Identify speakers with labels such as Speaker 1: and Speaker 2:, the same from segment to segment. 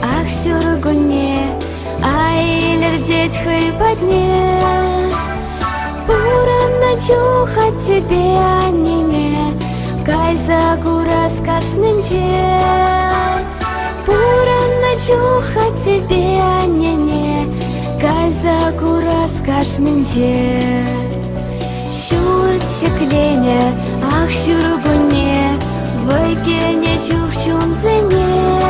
Speaker 1: Ах, шургуне, айлер деть хайпадне. Пурана чухать тебе, анине, кайза курас кашнынче. Пурана чухать тебе, анине, кайза курас кашнынче. Щурт щеклене, ах, шургуне, вайкене чухчун зене.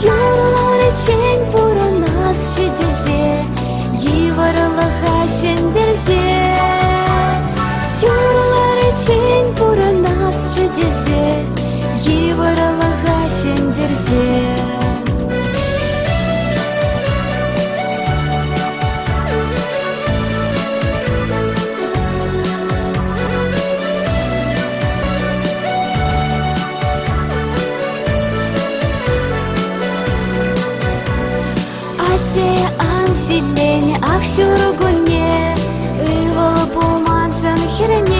Speaker 1: Юрлары чень пура нас чедезе, Йыварлыха шендерзе. Юрлары чень пура нас чедезе, Йыварлыха шендерзе. Ах, шургуне, ывал пуманшан херене.